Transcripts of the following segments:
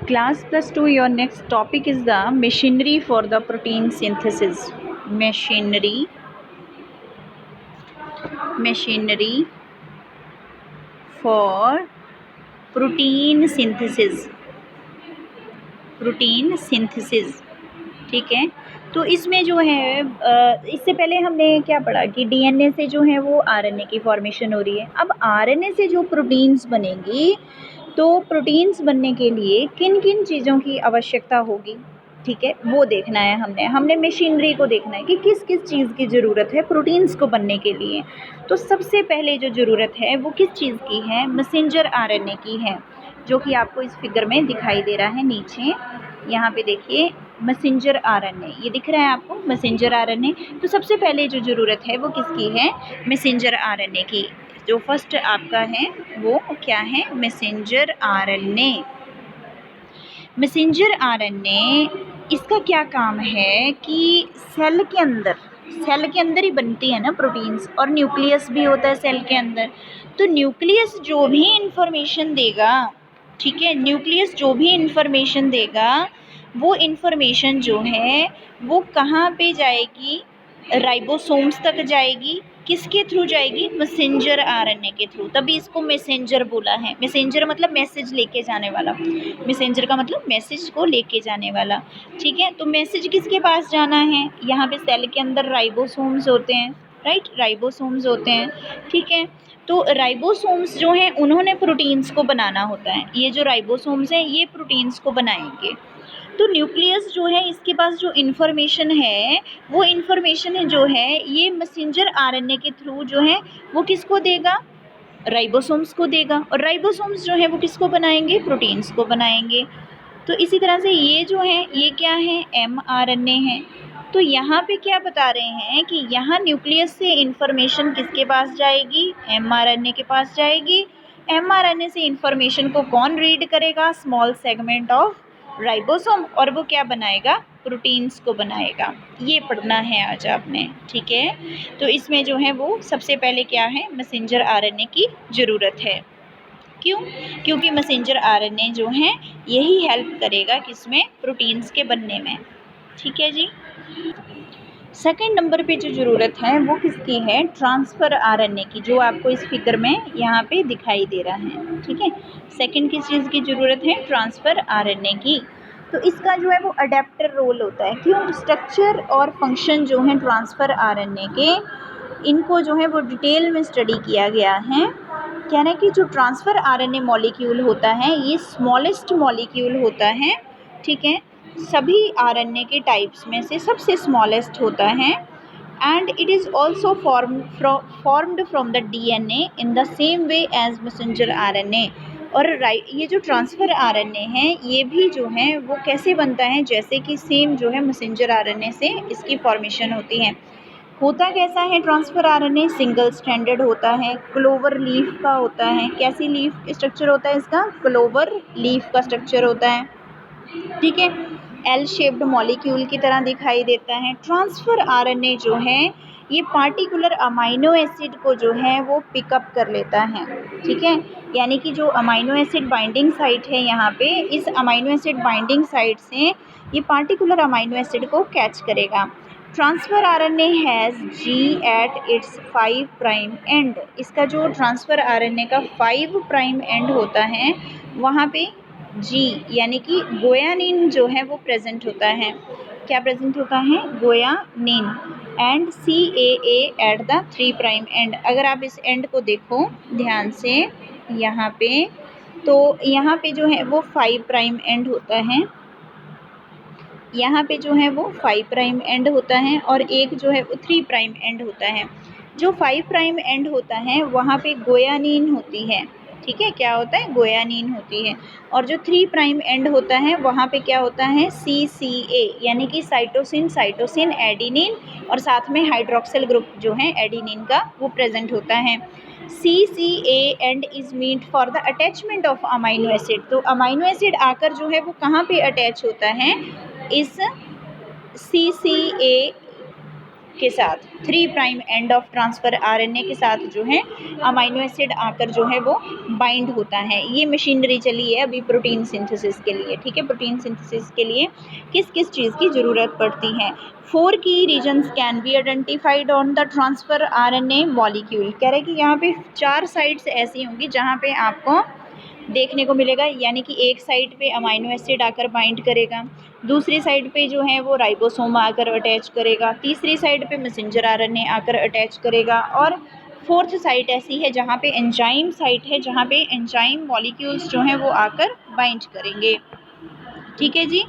Class plus 2, your next topic is the machinery for the protein synthesis. Machinery for protein synthesis. ठीक है। तो इसमें जो है इससे पहले हमने क्या पढ़ा कि डीएनए से जो है वो आरएनए की फॉर्मेशन हो रही है। अब आरएनए से जो प्रोटीन्स बनेंगी, तो प्रोटीन्स बनने के लिए किन किन चीज़ों की आवश्यकता होगी, ठीक है, वो देखना है हमने मशीनरी को देखना है कि किस किस चीज़ की ज़रूरत है प्रोटीन्स को बनने के लिए। तो सबसे पहले जो ज़रूरत है वो किस चीज़ की है, मैसेंजर आरएनए की है, जो कि आपको इस फिगर में दिखाई दे रहा है नीचे। यहाँ पे देखिए मैसेंजर आरएनए, ये दिख रहा है आपको मैसेंजर आरएनए। तो सबसे पहले जो ज़रूरत है वो किसकी है, मैसेंजर आरएनए की। जो फर्स्ट आपका है वो क्या है, मैसेंजर आरएनए। मैसेंजर आरएनए, इसका क्या काम है कि सेल के अंदर ही बनती है ना प्रोटीन्स, और न्यूक्लियस भी होता है सेल के अंदर। तो न्यूक्लियस जो भी इंफॉर्मेशन देगा, ठीक है, न्यूक्लियस जो भी इंफॉर्मेशन देगा वो इंफॉर्मेशन जो है वो कहाँ पे जाएगी, राइबोसोम्स तक जाएगी। किसके थ्रू जाएगी, मैसेंजर आरएनए के थ्रू। तभी इसको मैसेंजर बोला है। मैसेंजर मतलब मैसेज लेके जाने वाला, मैसेंजर का मतलब मैसेज को लेके जाने वाला, ठीक है। तो मैसेज किसके पास जाना है, यहाँ पे सेल के अंदर राइबोसोम्स होते हैं, राइट, राइबोसोम्स होते हैं, ठीक है। तो राइबोसोम्स जो हैं उन्होंने प्रोटीन्स को बनाना होता है। ये जो राइबोसोम्स हैं ये प्रोटीन्स को बनाएंगे। तो न्यूक्लियस जो है इसके पास जो इन्फॉर्मेशन है वो इन्फॉर्मेशन जो है ये मैसेंजर आरएनए के थ्रू जो है वो किसको देगा, राइबोसोम्स को देगा। और राइबोसोम्स जो है वो किसको बनाएंगे, प्रोटीन्स को बनाएंगे। तो इसी तरह से ये जो है ये क्या है, mRNA है। तो यहाँ पे क्या बता रहे हैं कि यहाँ न्यूक्लियस से इन्फॉर्मेशन किसके पास जाएगी, mRNA के पास जाएगी। mRNA से इन्फॉर्मेशन को कौन रीड करेगा, स्मॉल सेगमेंट ऑफ राइबोसोम, और वो क्या बनाएगा, प्रोटीन्स को बनाएगा। ये पढ़ना है आज आपने, ठीक है। तो इसमें जो है वो सबसे पहले क्या है, मैसेंजर आरएनए की ज़रूरत है। क्यों, क्योंकि मैसेंजर आरएनए जो है यही हेल्प करेगा किसमें, प्रोटीन्स के बनने में, ठीक है जी। सेकंड नंबर पे जो ज़रूरत है वो किसकी है, ट्रांसफ़र आरएनए की, जो आपको इस फिगर में यहाँ पे दिखाई दे रहा है, ठीक है। सेकंड किस चीज़ की ज़रूरत है, ट्रांसफ़र आरएनए की। तो इसका जो है वो अडेप्टर रोल होता है। क्यों, स्ट्रक्चर और फंक्शन जो है ट्रांसफ़र आरएनए के, इनको जो है वो डिटेल में स्टडी किया गया है। कहना है कि जो ट्रांसफ़र आरएनए मॉलिक्यूल होता है ये स्मॉलेस्ट मॉलिक्यूल होता है, ठीक है, सभी आरएनए के टाइप्स में से सबसे स्मॉलेस्ट होता है। And it is also formed from the DNA in the same way as messenger RNA. और ये जो ट्रांसफ़र आरएनए है ये भी जो है वो कैसे बनता है, जैसे कि सेम जो है मैसेंजर आरएनए से इसकी फॉर्मेशन होती है। होता कैसा है ट्रांसफ़र आरएनए, सिंगल स्ट्रैंडेड होता है, क्लोवर लीफ का होता है। कैसी लीफ स्ट्रक्चर होता है इसका, क्लोवर लीफ का स्ट्रक्चर होता है, ठीक है। एल शेप्ड मॉलिक्यूल की तरह दिखाई देता है। ट्रांसफ़र आरएनए जो है ये पार्टिकुलर अमाइनो एसिड को जो है वो पिकअप कर लेता है, ठीक है। यानी कि जो अमाइनो एसिड बाइंडिंग साइट है यहाँ पे, इस अमाइनो एसिड बाइंडिंग साइट से ये पार्टिकुलर अमाइनो एसिड को कैच करेगा। Transfer RNA has G at its 5 prime end. इसका जो ट्रांसफ़र आरएनए का 5 प्राइम एंड होता है वहाँ पे जी यानी कि गोयानिन जो है वो प्रेजेंट होता है। क्या प्रेजेंट होता है, guanine. And CAA at the 3 prime end. अगर आप इस एंड को देखो ध्यान से यहाँ पे, तो यहाँ पे जो है वो 5 प्राइम एंड होता है, यहाँ पे जो है वो 5 प्राइम एंड होता है, और एक जो है वो 3 प्राइम एंड होता है। जो 5 प्राइम एंड होता है वहाँ पे गोयानिन होती है, ठीक है, क्या होता है, गोयानिन होती है। और जो 3 प्राइम एंड होता है वहाँ पे क्या होता है, CCA यानी कि साइटोसिन एडिनिन, और साथ में हाइड्रोक्सिल ग्रुप जो है एडिनिन का वो प्रेजेंट होता है। CCA end is meant for the attachment of amino acid. तो अमाइनो एसिड आकर जो है वो कहाँ पे अटैच होता है, इस CCA के साथ 3 prime end of transfer RNA के साथ जो है अमाइनो एसिड आकर जो है वो बाइंड होता है। ये मशीनरी चली है अभी प्रोटीन सिंथेसिस के लिए, ठीक है। प्रोटीन सिंथेसिस के लिए किस किस चीज़ की ज़रूरत पड़ती है। 4 की reasons can be identified on the transfer RNA molecule. कह रहे हैं कि यहाँ पे 4 साइट्स ऐसी होंगी जहाँ पे आपको देखने को मिलेगा, यानी कि एक साइड पे अमाइनो एसिड आकर बाइंड करेगा, दूसरी साइड पे जो है वो राइबोसोम आकर अटैच करेगा, तीसरी साइड पे मैसेंजर आरएनए आकर अटैच करेगा, और फोर्थ साइट ऐसी है जहाँ पे एंजाइम साइट है, जहाँ पे एंजाइम मॉलिक्यूल्स जो हैं वो आकर बाइंड करेंगे, ठीक है जी।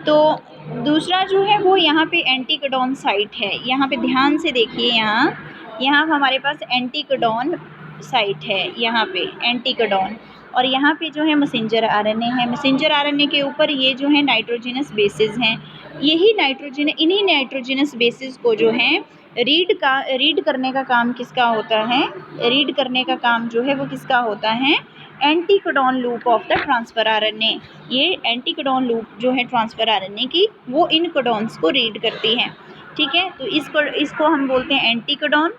तो दूसरा जो है वो यहाँ पे एंटीकोडॉन साइट है। यहाँ पे ध्यान से देखिए, यहाँ हमारे पास एंटीकोडॉन साइट है, यहाँ पे एंटीकोडॉन, और यहाँ पे जो है मैसेंजर आरएनए है। मैसेंजर आरएनए के ऊपर ये जो है नाइट्रोजनस बेसिस हैं। इन्हीं नाइट्रोजनस बेसिस को जो है रीड करने का काम किसका होता है, रीड करने का काम जो है वो किसका होता है, anticodon loop of the transfer RNA. ये एंटीकोडॉन लूप जो है ट्रांसफ़र आरएनए की, वो इन कोडॉन्स को रीड करती है, ठीक है। तो इसको हम बोलते हैं एंटीकोडॉन,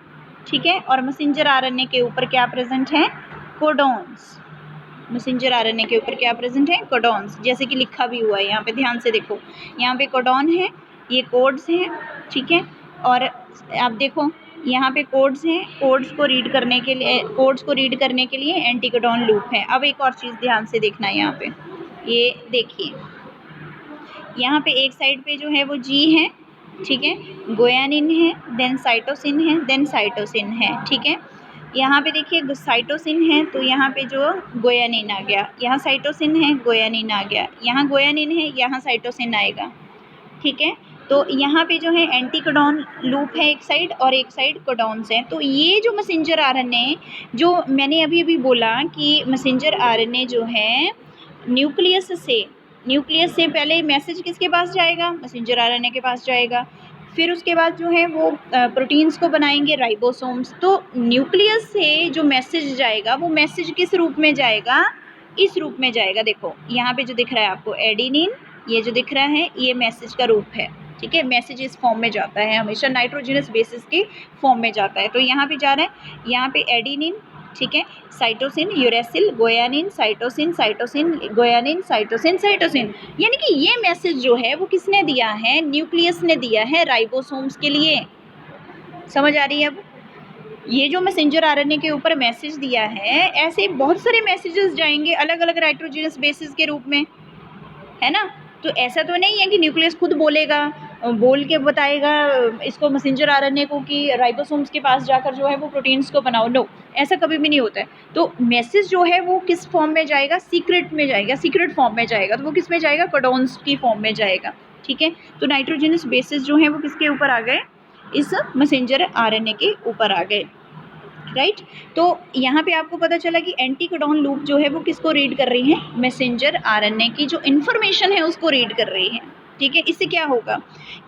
ठीक है। और मैसेंजर आरएनए के ऊपर क्या प्रेजेंट है, कोडॉन्स। मैसेंजर आरएनए के ऊपर क्या प्रेजेंट है, कोडॉन्स, जैसे कि लिखा भी हुआ है यहाँ पे, ध्यान से देखो, यहाँ पे कोडॉन है, ये कोड्स हैं, ठीक है। और आप देखो यहाँ पे कोड्स हैं, कोड्स को रीड करने के लिए एंटीकोडॉन लूप है। अब एक और चीज़ ध्यान से देखना है, यहाँ पे ये देखिए, यहाँ पे एक साइड पे जो है वो जी है, ठीक है, गुयानिन है, देन साइटोसिन है, देन साइटोसिन है, ठीक है। यहाँ पे देखिए साइटोसिन है, तो यहाँ पे जो गुयानिन आ गया, यहाँ साइटोसिन है, गुयानिन आ गया, यहाँ गुयानिन है, यहाँ साइटोसिन आएगा, ठीक है। तो यहाँ पे जो है एंटीकोडॉन लूप है एक साइड, और एक साइड कोडॉन्स हैं। तो ये जो मैसेंजर आरएनए, जो मैंने अभी बोला कि मैसेंजर आरएनए जो है न्यूक्लियस से पहले मैसेज किसके पास जाएगा, मैसेंजर आरएनए के पास जाएगा। फिर उसके बाद जो है वो प्रोटीन्स को बनाएंगे राइबोसोम्स। तो न्यूक्लियस से जो मैसेज जाएगा, वो मैसेज किस रूप में जाएगा, इस रूप में जाएगा। देखो यहाँ पे जो दिख रहा है आपको एडिनिन, ये जो दिख रहा है ये मैसेज का रूप है, ठीक है। मैसेज इस फॉर्म में जाता है, हमेशा नाइट्रोजनस बेसिस के फॉर्म में जाता है। तो यहाँ पे जा रहा है, यहाँ पे एडिनिन, ठीक है, साइटोसिन, यूरेसिल, गुयानिन, साइटोसिन, गुयानिन, साइटोसिन, यानी कि ये मैसेज जो है वो किसने दिया है, न्यूक्लियस ने दिया है राइबोसोम्स के लिए। समझ आ रही है। अब ये जो मैसेंजर आरएनए के ऊपर मैसेज दिया है, ऐसे बहुत सारे मैसेजेस जाएंगे अलग अलग नाइट्रोजनस बेसिस के रूप में, है ना। तो ऐसा तो नहीं है कि न्यूक्लियस खुद बोल के बताएगा इसको मैसेंजर आरएनए को कि राइबोसोम्स के पास जाकर जो है वो प्रोटीन्स को बनाओ, नो, ऐसा कभी भी नहीं होता है। तो मैसेज जो है वो किस फॉर्म में जाएगा, सीक्रेट फॉर्म में जाएगा। तो वो किस में जाएगा, कोडॉन्स की फॉर्म में जाएगा, ठीक है। तो नाइट्रोजनस बेसिस जो है वो किसके ऊपर आ गए, इस मैसेंजर आरएनए के ऊपर आ गए, राइट। तो यहाँ पे आपको पता चला कि एंटीकोडॉन लूप जो है वो किसको रीड कर रही है, मैसेंजर आरएनए की जो इन्फॉर्मेशन है उसको रीड कर रही है, ठीक है। इससे क्या होगा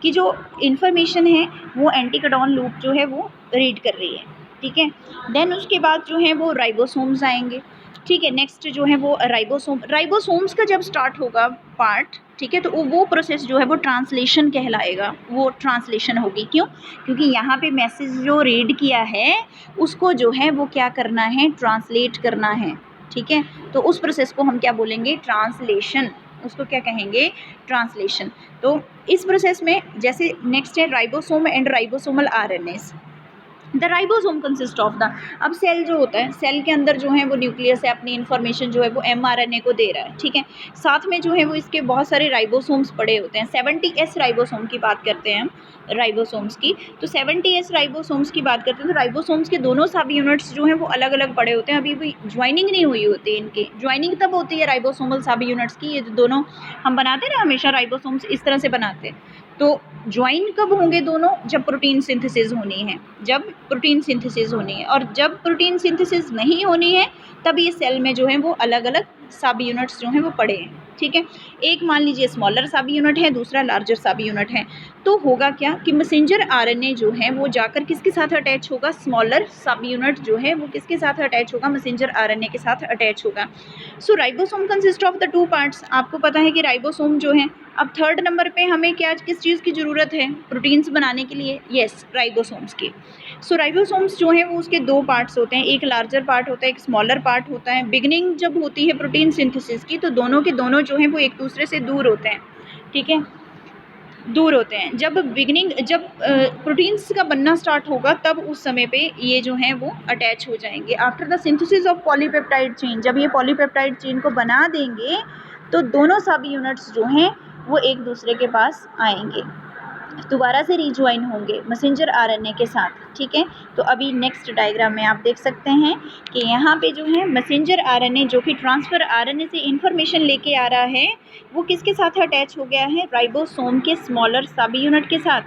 कि जो इन्फॉर्मेशन है वो एंटीकोडॉन लूप जो है वो रीड कर रही है, ठीक है। देन उसके बाद जो है वो राइबोसोम्स आएंगे, ठीक है। नेक्स्ट जो है वो राइबोसोम्स का जब स्टार्ट होगा पार्ट, ठीक है, तो वो प्रोसेस जो है वो ट्रांसलेशन कहलाएगा, वो ट्रांसलेशन होगी। क्यों, क्योंकि यहाँ पे मैसेज जो रीड किया है उसको जो है वो क्या करना है, ट्रांसलेट करना है, ठीक है। तो उस प्रोसेस को हम क्या बोलेंगे, ट्रांसलेशन, उसको क्या कहेंगे, ट्रांसलेशन। तो इस प्रोसेस में जैसे नेक्स्ट है ribosome and ribosomal RNS. The ribosome consist of the, अब सेल जो होता है, सेल के अंदर जो है वो न्यूक्लियस है, अपनी इन्फॉर्मेशन जो है वो mRNA को दे रहा है, ठीक है। साथ में जो है वो इसके बहुत सारे राइबोसोम्स पड़े होते हैं। 70S राइबोसोम की बात करते हैं हम, राइबोसोम्स की। तो 70S राइबोसोम्स की बात करते हैं, तो राइबोसोम्स के दोनों सब यूनिट्स जो हैं वो अलग अलग पड़े होते हैं। अभी भी ज्वाइनिंग नहीं हुई होती इनकी, ज्वाइनिंग तब होती है राइबोसोमल सब यूनिट्स की। ये दोनों हम बनाते हैं ना हमेशा, राइबोसोम्स इस तरह से बनाते हैं। तो ज्वाइन कब होंगे दोनों, जब प्रोटीन सिंथेसिस होनी है, और जब प्रोटीन सिंथेसिस नहीं होनी है तब ये सेल में जो है वो अलग अलग सब यूनिट्स जो हैं वो पड़े हैं, ठीक है। एक मान लीजिए स्मॉलर सब यूनिट है, दूसरा लार्जर सब यूनिट है, तो होगा क्या कि मैसेंजर आरएनए जो है वो जाकर किसके साथ अटैच होगा, स्मॉलर सब यूनिट जो है वो किसके साथ अटैच होगा, मैसेंजर आरएनए के साथ अटैच होगा। So ribosome consist of the 2 parts. आपको पता है कि राइबोसोम जो है, अब थर्ड नंबर पे हमें क्या किस चीज़ की ज़रूरत है प्रोटीन्स बनाने के लिए, यस राइबोसोम्स की। सो राइबोसोम्स जो है वो उसके 2 पार्ट्स होते हैं, एक लार्जर पार्ट होता है, एक स्मॉलर पार्ट होता है। बिगनिंग जब होती है प्रोटीन सिंथेसिस की तो दोनों के दोनों जो हैं वो एक दूसरे से दूर होते हैं, ठीक है, दूर होते हैं। जब प्रोटीन्स का बनना स्टार्ट होगा तब उस समय पे ये जो हैं वो अटैच हो जाएंगे। After the synthesis of polypeptide chain, जब ये पॉलीपेप्टाइड चेन को बना देंगे तो दोनों सब यूनिट्स जो हैं वो एक दूसरे के पास आएंगे, दोबारा से रिज्वाइन होंगे मैसेंजर आरएनए के साथ, ठीक है। तो अभी नेक्स्ट डायग्राम में आप देख सकते हैं कि यहाँ पे जो है मैसेंजर आरएनए जो कि ट्रांसफ़र आरएनए से इंफॉर्मेशन लेके आ रहा है वो किसके साथ अटैच हो गया है, राइबोसोम के स्मॉलर सब यूनिट के साथ,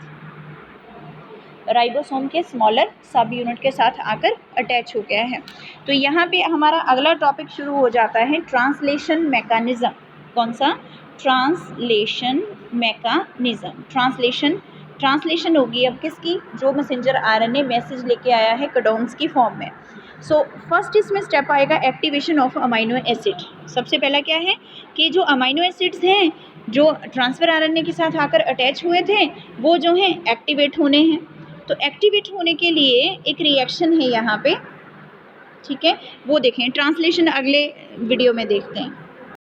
राइबोसोम के स्मॉलर सब यूनिट के साथ आकर अटैच हो गया है। तो यहाँ पे हमारा अगला टॉपिक शुरू हो जाता है ट्रांसलेशन मैकेनिज़्म। कौन सा, ट्रांसलेशन मैकेनिज़्म। ट्रांसलेशन होगी अब किसकी, जो मैसेंजर आरएनए मैसेज लेके आया है कोडॉन्स की फॉर्म में। सो फर्स्ट इसमें स्टेप आएगा एक्टिवेशन ऑफ अमाइनो एसिड। सबसे पहला क्या है कि जो अमाइनो एसिड्स हैं जो ट्रांसफ़र आरएनए के साथ आकर अटैच हुए थे वो जो हैं एक्टिवेट होने हैं। तो एक्टिवेट होने के लिए एक रिएक्शन है यहाँ पे, ठीक है, वो देखें। ट्रांसलेशन अगले वीडियो में देखते हैं।